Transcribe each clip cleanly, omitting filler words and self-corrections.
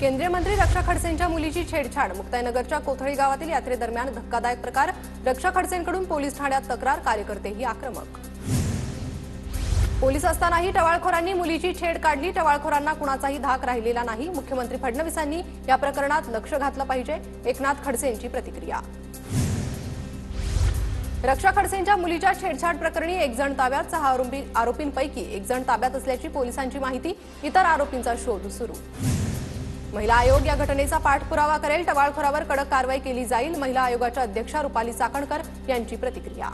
केंद्रीय मंत्री रक्षा खडसेंच्या मुलीची छेडछाड। मुक्ताईनगरच्या कोथळी गावातील यात्रेदरम्यान धक्कादायक प्रकार। रक्षा खडसेंकडून पोलीस ठाण्यात तक्रार। कार्यकर्तेही आक्रमक। पोलीस असतानाही टवाळखोरांनी मुलीची छेड काढली। टवाळखोरांना कुणाचाही धाक राहिलेला नाही। मुख्यमंत्री फडणवीसांनी या प्रकरणात लक्ष घातलं पाहिजे। एकनाथ खडसेंची प्रतिक्रिया। रक्षा खडसेंच्या मुलीच्या छेडछाड प्रकरणी एक जण ताब्यात। 6 आरोपींपैकी एक जण ताब्यात असल्याची पोलिसांची माहिती। इतर आरोपींचा शोध सुरू। महिला आयोग या घटनेचा पाठपुरावा करेल। टवाळखोरावर कडक कारवाई केली जाईल। महिला आयोगाच्या अध्यक्षा रुपाली चाकणकर यांची प्रतिक्रिया।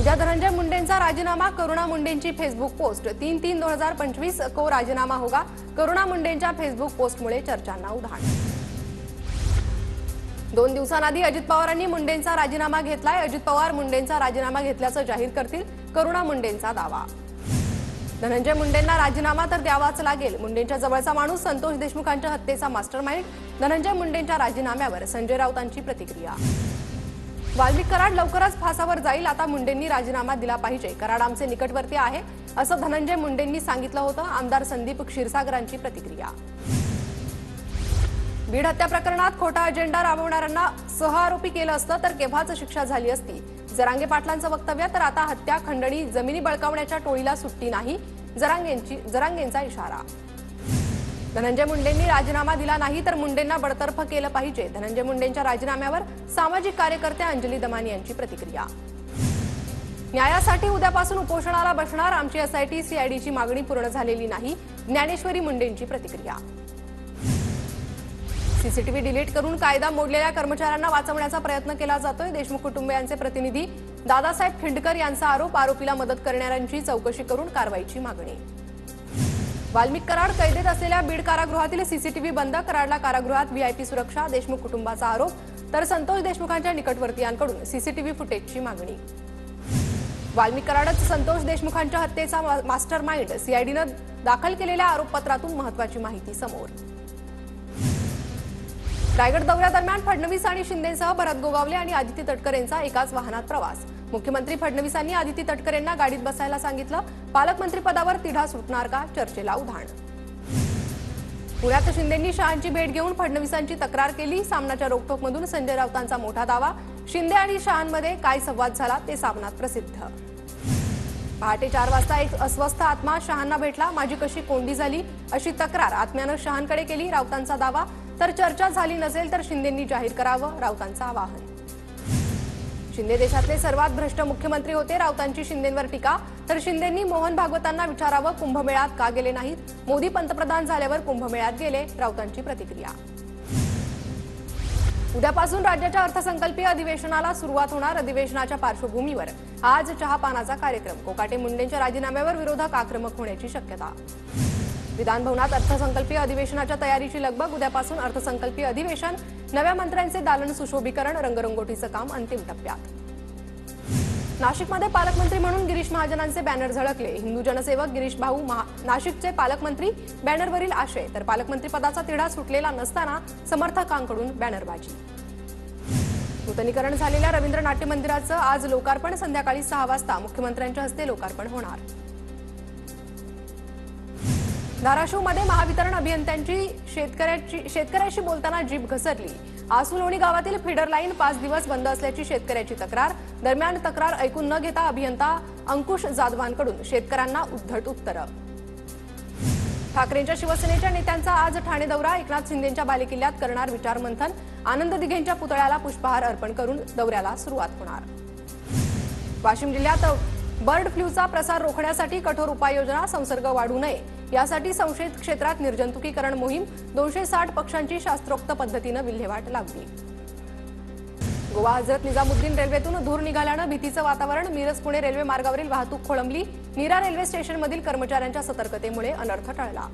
उद्या धनंजय मुंडेंचा राजीनामा। करुणा मुंडेंची फेसबुक पोस्ट। 3/3/2025 को राजीनामा होगा। करुणा मुंडेंच्या फेसबुक पोस्टमुळे चर्चांना उधाण। 2 दिवसांआधी अजित पवारांनी मुंडेंचा राजीनामा घेतलाय। अजित पवार मुंडेंचा राजीनामा घेतल्याचं जाहीर करतील। करुणा मुंडेंचा दावा। धनंजय मुंडेंना राजीनामा तर द्यावाच लागेल। मुंडेंच्या जवळचा माणूस संतोष देशमुखांच्या हत्येचा मास्टरमाइंड। धनंजय मुंडेंच्या राजीनाम्यावर संजय राऊतांची प्रतिक्रिया। वाल्मिक कराड लवकरच फासावर जाईल। आता मुंडेंनी राजीनामा दिला पाहिजे। कराड आमचे निकटवर्ती आहे असं धनंजय मुंडेंनी सांगितलं होतं। आमदार संदीप क्षीरसागरांची प्रतिक्रिया। बीड हत्या प्रकरणात खोटा अजेंडा राबवणाऱ्यांना सहआरोपी केलं असतं तर केव्हाच शिक्षा झाली असती। जरांगे पाटलांचं वक्तव्य। तर आता हत्या खंडणी जमिनी बळकावण्याच्या टोळीला सुट्टी नाही। जरांगेंचा इशारा। धनंजय मुंडेंनी राजीनामा दिला नाही तर मुंडेंना बडतर्फ केलं पाहिजे। धनंजय मुंडेंच्या राजीनाम्यावर सामाजिक कार्यकर्ते अंजली दमानी यांची प्रतिक्रिया। न्यायासाठी उद्यापासून उपोषणाला बसणार। आमची एसआयटी सीआयडीची मागणी पूर्ण झालेली नाही। ज्ञानेश्वरी मुंडेंची प्रतिक्रिया। सीसीटीव्ही डिलीट करून कायदा मोडलेल्या कर्मचाऱ्यांना वाचवण्याचा प्रयत्न केला जातोय। देशमुख कुटुंबियांचे प्रतिनिधी दादासाहेब खिंडकर यांचा आरोप। आरोपीला मदत करणाऱ्यांची चौकशी करून कारवाईची मागणी। वाल्मिक कराड कैदेत असलेल्या बीड कारागृहातील सीसीटीव्ही बंद। कराडला कारागृहात व्हीआयपी सुरक्षा। देशमुख कुटुंबाचा आरोप। तर संतोष देशमुखांच्या निकटवर्तीयांकडून सीसीटीव्ही फुटेजची मागणी। वाल्मिक कराडच संतोष देशमुखांच्या हत्येचा मास्टरमाइंड। सीआयडीनं दाखल केलेल्या आरोपपत्रातून महत्त्वाची माहिती समोर। रायगड दौऱ्यादरम्यान फडणवीस आणि शिंदेसह भरत गोगावले आणि आदिती तटकरेंचा एकाच वाहनात प्रवास। मुख्यमंत्री फडणवीसांनी आदिती तटकरेंना गाडीत बसायला सांगितलं। पालकमंत्रीपदावर तिढा सुटणार का? चर्चेला उधाण। पुण्यात शिंदेंनी शहांची भेट घेऊन फडणवीसांची तक्रार केली। सामनाच्या रोखठोकमधून संजय राऊतांचा मोठा दावा। शिंदे आणि शहांमध्ये काय संवाद झाला ते सामनात प्रसिद्ध। पहाटे 4 वाजता एक अस्वस्थ आत्मा शहांना भेटला। माझी कशी कोंडी झाली अशी तक्रार आत्म्यानं शहांकडे केली। राऊतांचा दावा। तर चर्चा झाली नसेल तर शिंदेंनी जाहीर करावं। राऊतांचं आवाहन। शिंदे देशातले सर्वात भ्रष्ट मुख्यमंत्री होते। राऊतांची शिंदेंवर टीका। तर शिंदेंनी मोहन भागवतांना विचारावं कुंभमेळ्यात का गेले नाहीत। मोदी पंतप्रधान झाल्यावर कुंभमेळ्यात गेले। राऊतांची प्रतिक्रिया। उद्यापासून राज्याच्या अर्थसंकल्पीय अधिवेशनाला सुरुवात होणार। अधिवेशनाच्या पार्श्वभूमीवर आज चहापानाचा कार्यक्रम। कोकाटे मुंडेंच्या राजीनाम्यावर विरोधक आक्रमक होण्याची शक्यता। विधान भवनात अर्थसंकल्पीय अधिवेशनाच्या तयारीची लगबग। उद्यापासून अर्थसंकल्पीय अधिवेशन। नव्या मंत्र्यांचे दालन सुशोभीकरण। रंगरंगोटीचं काम अंतिम टप्प्यात। नाशिकमध्ये पालकमंत्री म्हणून गिरीश महाजनांचे बॅनर झळकले। हिंदू जनसेवक गिरीश भाऊ नाशिकचे पालकमंत्री। बॅनरवरील आशय। तर पालकमंत्रीपदाचा तिढा सुटलेला नसताना समर्थकांकडून बॅनरबाजी। नूतनीकरण झालेल्या रवींद्र नाट्य मंदिराचं आज लोकार्पण। संध्याकाळी 6 वाजता मुख्यमंत्र्यांच्या हस्ते लोकार्पण होणार। धाराशिवमध्ये महावितरण अभियंत्यांची शेतकऱ्याशी बोलताना जीभ घसरली। आसुलोणी गावातील फीडर लाईन 5 दिवस बंद असल्याची शेतकऱ्याची तक्रार। दरम्यान तक्रार ऐकून न घेता अभियंता अंकुश जाधवांकडून शेतकऱ्यांना उद्धट उत्तरं। ठाकरेंच्या शिवसेनेच्या नेत्यांचा आज ठाणे दौरा। एकनाथ शिंदेंच्या बालेकिल्ल्यात करणार विचारमंथन। आनंद दिघेंच्या पुतळ्याला पुष्पहार अर्पण करून दौऱ्याला सुरुवात होणार। वाशिम जिल्ह्यात बर्ड फ्लूचा प्रसार रोखण्यासाठी कठोर उपाययोजना। संसर्ग वाढू नये यासाठी संशयित क्षेत्रात निर्जंतुकीकरण मोहीम। 260 पक्ष्यांची शास्त्रोक्त पद्धतीनं विल्हेवाट लावली। गोवा हजरत निजामुद्दीन रेल्वेतून धूर निघाल्यानं भीतीचं वातावरण। मिरज पुणे रेल्वे मार्गावरील वाहतूक खोळंबली। नीरा रेल्वे स्टेशनमधील कर्मचाऱ्यांच्या सतर्कतेमुळे अनर्थ टळला।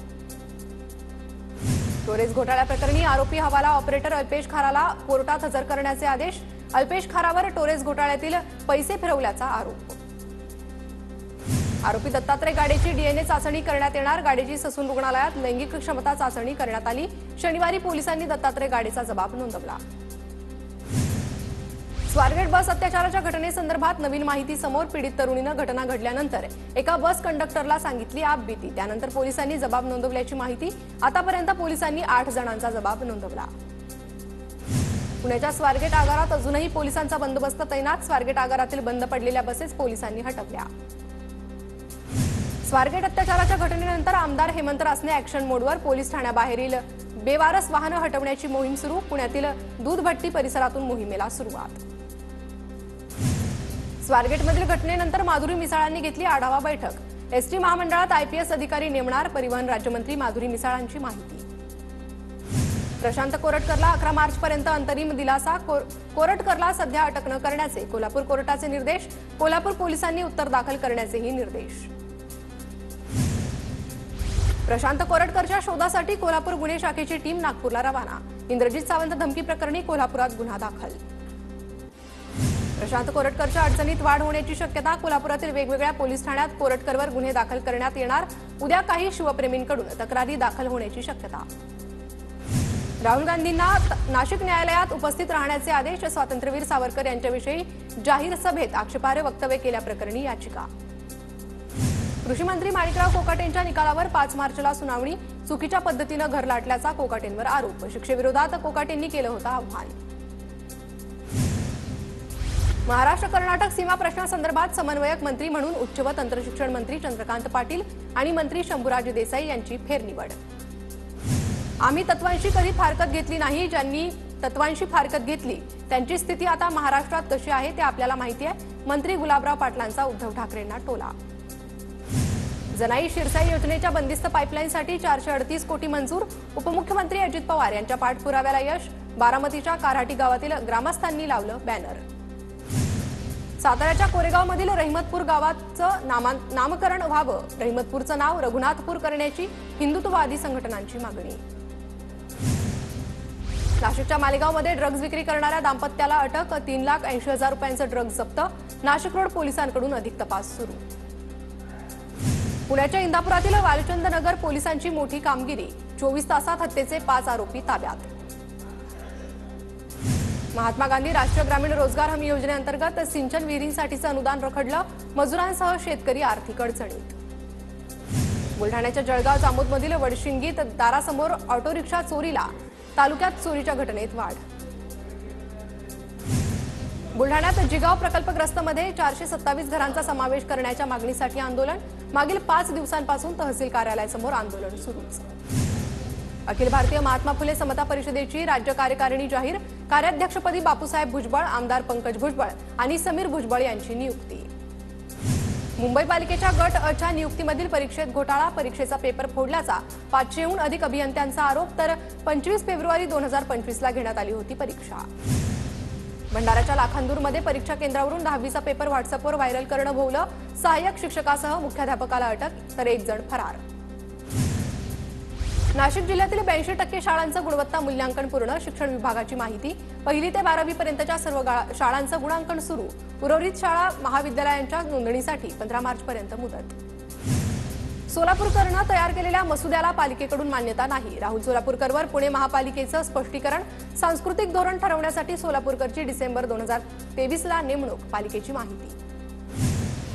टोरेज घोटाळ्याप्रकरणी आरोपी हवाला ऑपरेटर अल्पेश खाराला कोर्टात हजर करण्याचे आदेश। अल्पेश खारावर टोरेज घोटाळ्यातील पैसे फिरवल्याचा आरोप। आरोपी दत्तात्रय गाडेची डीएनए चाचणी करण्यात येणार। गाडेची ससून रुग्णालयात लैंगिक क्षमता चाचणी करण्यात आली। शनिवारी पोलिसांनी दत्तात्रय गाडेचा जबाब नोंदवला। स्वारगेट बस अत्याचाराच्या घटनेसंदर्भात नवीन माहिती समोर. पीडित तरुणीनं घटना घडल्यानंतर एका बस कंडक्टरला सांगितली आपबीती. त्यानंतर पोलिसांनी जबाब नोंदवल्याची माहिती. आतापर्यंत पोलिसांनी 8 जणांचा जबाब नोंदवला. पुण्याच्या स्वारगेट आगारात अजूनही पोलिसांचा बंदोबस्त तैनात. स्वारगेट आगारातील बंद पडलेल्या बसेस पोलिसांनी हटवल्या. स्वारगेट अत्याचाराच्या घटनेनंतर आमदार हेमंत रासने ॲक्शन मोडवर. पोलीस ठाण्याबाहेरील बेवारस वाहनं हटवण्याची मोहीम सुरू. पुण्यातील दूधभट्टी परिसरातून मोहिमेला सुरुवात. स्वारगेटमधील घटनेनंतर माधुरी मिसाळांनी घेतली आढावा बैठक. एसटी महामंडळात आयपीएस अधिकारी नेमणार. परिवहन राज्यमंत्री माधुरी मिसाळांची माहिती. प्रशांत कोरटकरला 11 मार्चपर्यंत अंतरिम दिलासा. कोरटकरला सध्या अटक न करण्याचे कोल्हापूर कोर्टाचे निर्देश. कोल्हापूर पोलिसांनी उत्तर दाखल करण्याचेही निर्देश. प्रशांत कोरटकरच्या शोधासाठी कोल्हापूर गुन्हे शाखेची टीम नागपूरला रवाना. इंद्रजित सावंत धमकी प्रकरणी कोल्हापुरात गुन्हा दाखल. प्रशांत कोरटकरच्या अडचणीत वाढ होण्याची शक्यता. कोल्हापुरातील वेगवेगळ्या पोलीस ठाण्यात कोरटकरवर गुन्हे दाखल करण्यात येणार. उद्या काही शिवप्रेमींकडून तक्रारी दाखल होण्याची शक्यता. राहुल गांधींना नाशिक न्यायालयात उपस्थित राहण्याचे आदेश. स्वातंत्र्यवीर सावरकर यांच्याविषयी जाहीर सभेत आक्षेपार्ह वक्तव्य केल्याप्रकरणी याचिका. कृषी मंत्री माणिकराव कोकाटेंच्या निकालावर 5 मार्चला सुनावणी. चुकीच्या पद्धतीनं घर लाटल्याचा कोकाटेंवर आरोप. शिक्षेविरोधात कोकाटेंनी केलं होतं आव्हान. महाराष्ट्र कर्नाटक सीमा प्रश्नासंदर्भात समन्वयक मंत्री म्हणून उच्च व तंत्रशिक्षण मंत्री चंद्रकांत पाटील आणि मंत्री शंभूराज देसाई यांची फेरनिवड. आम्ही तत्वांशी कधी फारकत घेतली नाही. ज्यांनी तत्वांशी फारकत घेतली त्यांची स्थिती आता महाराष्ट्रात कशी आहे ते आपल्याला माहिती आहे. मंत्री गुलाबराव पाटलांचा उद्धव ठाकरेंना टोला. जनाई शिरसाई योजनेच्या बंदिस्त पाईपलाईनसाठी 438 कोटी मंजूर. उपमुख्यमंत्री अजित पवार यांच्या पाठपुराव्याला यश. बारामतीच्या कारहाटी गावातील ग्रामस्थांनी लावलं बॅनर. साताऱ्याच्या कोरेगावमधील रहिमतपूर गावाचं नामकरण व्हावं. रहिमतपूरचं नाव रघुनाथपूर करण्याची हिंदुत्ववादी संघटनांची मागणी. नाशिकच्या मालेगावमध्ये ड्रग्ज विक्री करणाऱ्या दाम्पत्याला अटक. 3,80,000 रुपयांचं ड्रग्ज जप्त. नाशिक रोड पोलिसांकडून अधिक तपास सुरू. पुण्याच्या इंदापुरातील वालचंद नगर पोलिसांची मोठी कामगिरी. 24 तासात हत्येचे 5 आरोपी ताब्यात. महात्मा गांधी राष्ट्रीय ग्रामीण रोजगार हमी योजनेअंतर्गत सिंचन विहिरींसाठीचं अनुदान रखडलं. मजुरांसह शेतकरी आर्थिक अडचणीत. बुलढाण्याच्या जळगाव जामोदमधील वडशिंगीत दारासमोर ऑटो रिक्षा चोरीला. तालुक्यात चोरीच्या घटनेत वाढ. बुलढाण्यात जिगाव प्रकल्पग्रस्तमध्ये 427 घरांचा समावेश करण्याच्या मागणीसाठी आंदोलन. मागील 5 दिवसांपासून तहसील कार्यालयासमोर आंदोलन सुरूच. अखिल भारतीय महात्मा फुले समता परिषदेची राज्य कार्यकारिणी जाहीर. कार्याध्यक्षपदी बापूसाहेब भुजबळ, आमदार पंकज भुजबळ आणि समीर भुजबळ यांची नियुक्ती. मुंबई पालिकेच्या गट अ च्या नियुक्तीमधील परीक्षेत घोटाळा. परीक्षेचा पेपर फोडल्याचा 500हून अधिक अभियंत्यांचा आरोप. तर 25 फेब्रुवारी 2025ला घेण्यात आली होती परीक्षा. भंडाऱ्याच्या लाखांदूरमध्ये परीक्षा केंद्रावरून 10वीचा पेपर व्हॉट्सअपवर व्हायरल करणं भोवलं. सहाय्यक शिक्षकासह मुख्याध्यापकाला अटक. तर 1 जण फरार. नाशिक जिल्ह्यातील 82% शाळांचं गुणवत्ता मूल्यांकन पूर्ण. शिक्षण विभागाची माहिती. 1ली ते 12वी पर्यंतच्या सर्व शाळांचं गुणांकन सुरू. उर्वरित शाळा महाविद्यालयांच्या नोंदणीसाठी 15 मार्चपर्यंत मुदत. सोलापूरकरनं तयार केलेल्या मसुद्याला पालिकेकडून मान्यता नाही. राहुल सोलापूरकरवर पुणे महापालिकेचं स्पष्टीकरण. सांस्कृतिक धोरण ठरवण्यासाठी सोलापूरकरची डिसेंबर 2023ला नेमणूक. पालिकेची माहिती.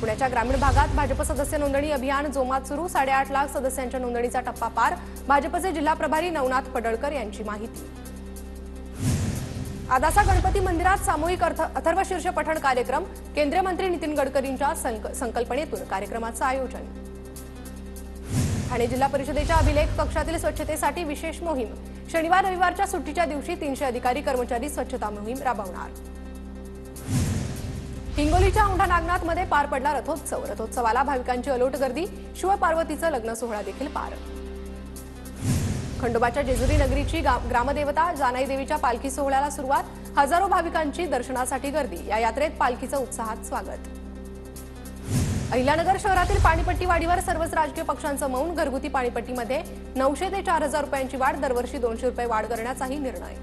पुण्याच्या ग्रामीण भागात भाजप सदस्य नोंदणी अभियान जोमात सुरू. 8.5 लाख सदस्यांच्या नोंदणीचा टप्पा पार. भाजपचे जिल्हा प्रभारी नवनाथ पडळकर यांची माहिती. आदासा गणपती मंदिरात सामूहिक अथर्वशीर्ष पठण कार्यक्रम. केंद्रीय मंत्री नितीन गडकरींच्या संकल्पनेतून कार्यक्रमाचं आयोजन. ठाणे जिल्हा परिषदेच्या अभिलेख कक्षातील स्वच्छतेसाठी विशेष मोहीम. शनिवार रविवारच्या सुट्टीच्या दिवशी 300 अधिकारी कर्मचारी स्वच्छता मोहीम राबवणार. हिंगोलीच्या औंढा नागनाथमध्ये पार पडला रथोत्सव. रथोत्सवाला भाविकांची अलोट गर्दी. शिवपार्वतीचं लग्न सोहळा देखील पार. खंडोबाच्या जेजुरी नगरीची ग्रामदेवता जानाई देवीच्या पालखी सोहळ्याला सुरुवात. हजारो भाविकांची दर्शनासाठी गर्दी. या यात्रेत पालखीचं उत्साहात स्वागत. अहिल्यानगर शहरातील पाणीपट्टी वाढीवर सर्वच राजकीय पक्षांचं मौन. घरगुती पाणीपट्टीमध्ये 900 ते 4,000 रुपयांची वाढ. दरवर्षी 200 रुपये वाढ करण्याचाही निर्णय.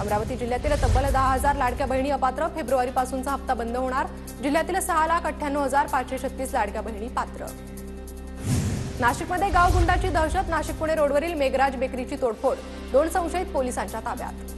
अमरावती जिल्ह्यातील तब्बल 10,000 लाडक्या बहिणी अपात्र. फेब्रुवारीपासूनचा हप्ता बंद होणार. जिल्ह्यातील 6,98,536 लाडक्या बहिणी पात्र. नाशिकमध्ये गाव गुंडाची दहशत. नाशिक पुणे रोडवरील मेघराज बेकरीची तोडफोड. 2 संशयित पोलिसांच्या ताब्यात.